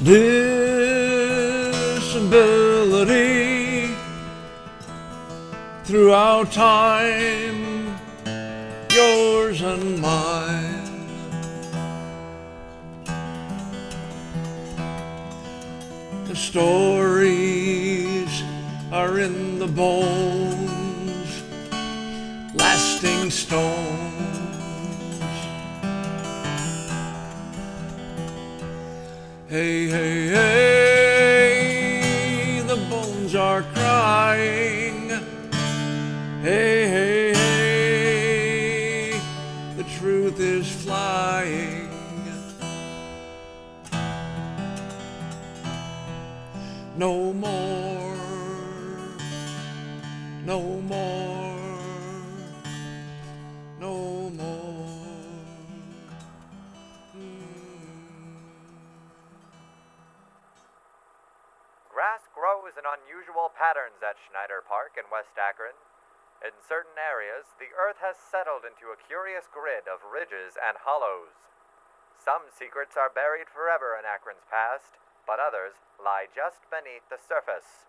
disability throughout time, yours and mine. The stories are in the bones, lasting stones. Hey, hey, hey, the bones are crying. Hey, hey, hey, the truth is flying. No more, no more, no more. Grass grows in unusual patterns at Schneider Park in West Akron. In certain areas, the earth has settled into a curious grid of ridges and hollows. Some secrets are buried forever in Akron's past, but others lie just beneath the surface.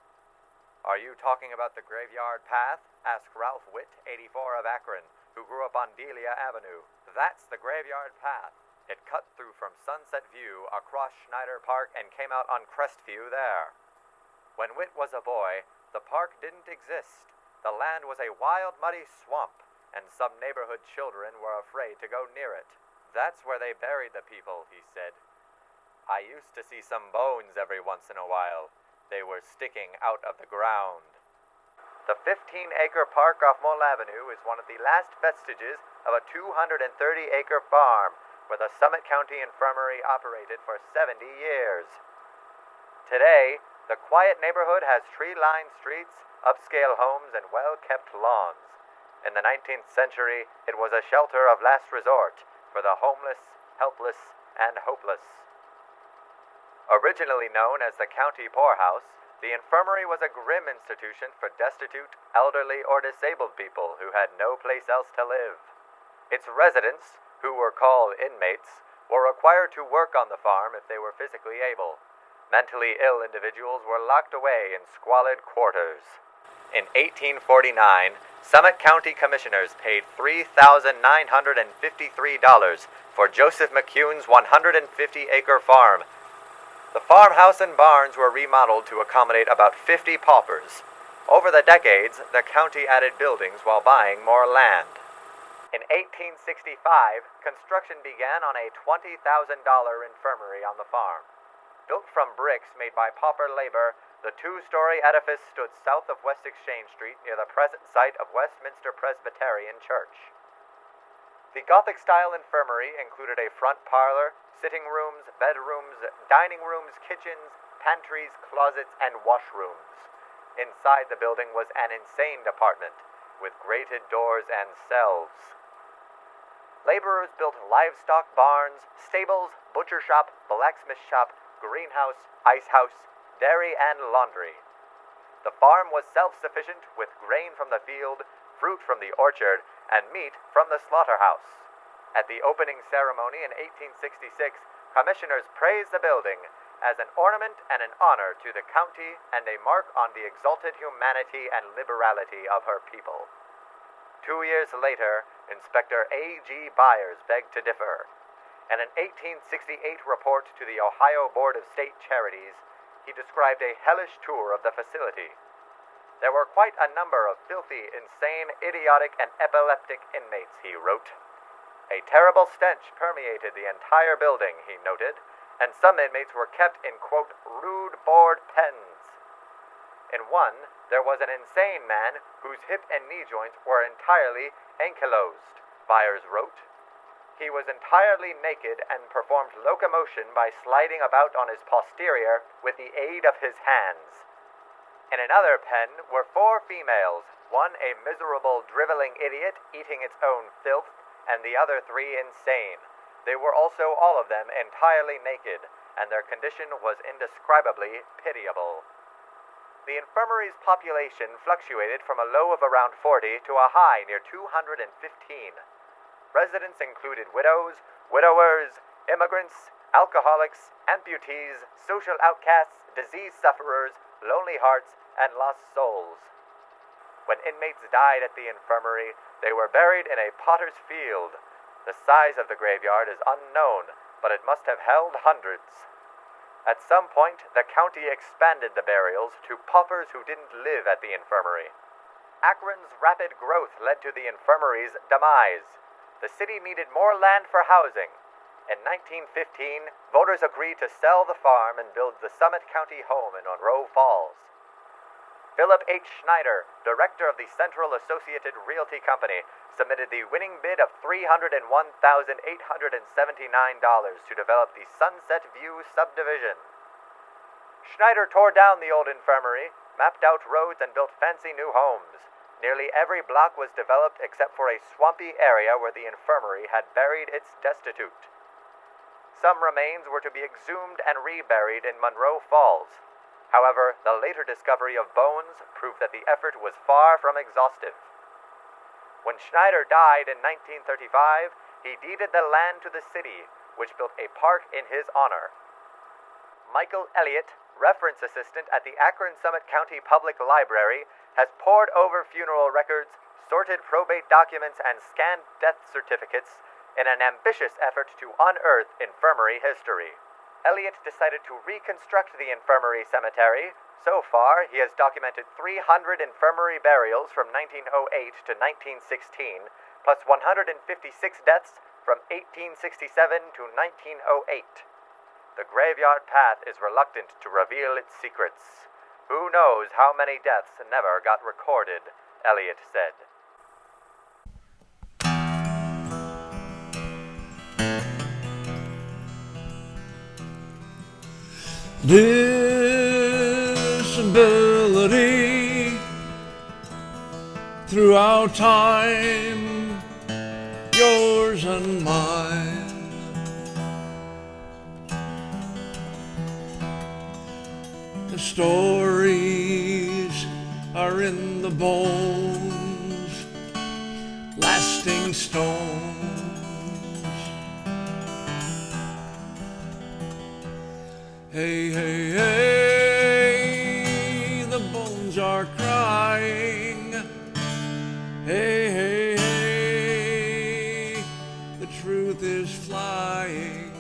Are you talking about the Graveyard Path? Asked Ralph Witt, 84 of Akron, who grew up on Delia Avenue. That's the Graveyard Path. It cut through from Sunset View across Schneider Park and came out on Crestview there. When Witt was a boy, the park didn't exist. The land was a wild, muddy swamp, and some neighborhood children were afraid to go near it. That's where they buried the people, he said. I used to see some bones every once in a while. They were sticking out of the ground. The 15-acre park off Mole Avenue is one of the last vestiges of a 230-acre farm where the Summit County Infirmary operated for 70 years. Today, the quiet neighborhood has tree-lined streets, upscale homes, and well-kept lawns. In the 19th century, it was a shelter of last resort for the homeless, helpless, and hopeless. Originally known as the County Poorhouse, the infirmary was a grim institution for destitute, elderly, or disabled people who had no place else to live. Its residents, who were called inmates, were required to work on the farm if they were physically able. Mentally ill individuals were locked away in squalid quarters. In 1849, Summit County commissioners paid $3,953 for Joseph McCune's 150-acre farm. The farmhouse and barns were remodeled to accommodate about 50 paupers. Over the decades, the county added buildings while buying more land. In 1865, construction began on a $20,000 infirmary on the farm. Built from bricks made by pauper labor, the two-story edifice stood south of West Exchange Street near the present site of Westminster Presbyterian Church. The Gothic-style infirmary included a front parlor, sitting rooms, bedrooms, dining rooms, kitchens, pantries, closets, and washrooms. Inside the building was an insane department, with grated doors and cells. Laborers built livestock barns, stables, butcher shop, blacksmith shop, greenhouse, ice house, dairy, and laundry. The farm was self-sufficient with grain from the field, fruit from the orchard, and meat from the slaughterhouse. At the opening ceremony in 1866, commissioners praised the building as an ornament and an honor to the county and a mark on the exalted humanity and liberality of her people. 2 years later, Inspector A.G. Byers begged to differ. In an 1868 report to the Ohio Board of State Charities, he described a hellish tour of the facility. There were quite a number of filthy, insane, idiotic, and epileptic inmates, he wrote. A terrible stench permeated the entire building, he noted, and some inmates were kept in, quote, rude board pens. In one, there was an insane man whose hip and knee joints were entirely ankylosed, Byers wrote. He was entirely naked and performed locomotion by sliding about on his posterior with the aid of his hands. In another pen were 4 females, one a miserable, driveling idiot eating its own filth, and the other 3 insane. They were also all of them entirely naked, and their condition was indescribably pitiable. The infirmary's population fluctuated from a low of around 40 to a high near 215. Residents included widows, widowers, immigrants, alcoholics, amputees, social outcasts, disease sufferers, lonely hearts, and lost souls. When inmates died at the infirmary, they were buried in a potter's field. The size of the graveyard is unknown, but it must have held hundreds. At some point, the county expanded the burials to paupers who didn't live at the infirmary. Akron's rapid growth led to the infirmary's demise. The city needed more land for housing. In 1915, voters agreed to sell the farm and build the Summit County home in Monroe Falls. Philip H. Schneider, director of the Central Associated Realty Company, submitted the winning bid of $301,879 to develop the Sunset View subdivision. Schneider tore down the old infirmary, mapped out roads, and built fancy new homes. Nearly every block was developed except for a swampy area where the infirmary had buried its destitute. Some remains were to be exhumed and reburied in Monroe Falls. However, the later discovery of bones proved that the effort was far from exhaustive. When Schneider died in 1935, he deeded the land to the city, which built a park in his honor. Michael Elliott, reference assistant at the Akron Summit County Public Library, has pored over funeral records, sorted probate documents, and scanned death certificates in an ambitious effort to unearth infirmary history. Elliott decided to reconstruct the infirmary cemetery. So far, he has documented 300 infirmary burials from 1908 to 1916, plus 156 deaths from 1867 to 1908. The graveyard path is reluctant to reveal its secrets. Who knows how many deaths never got recorded, Elliott said. Disability throughout time, yours and mine. The stories are in the bones, lasting stones. Hey, hey, hey, the bones are crying. Hey, hey, hey, the truth is flying.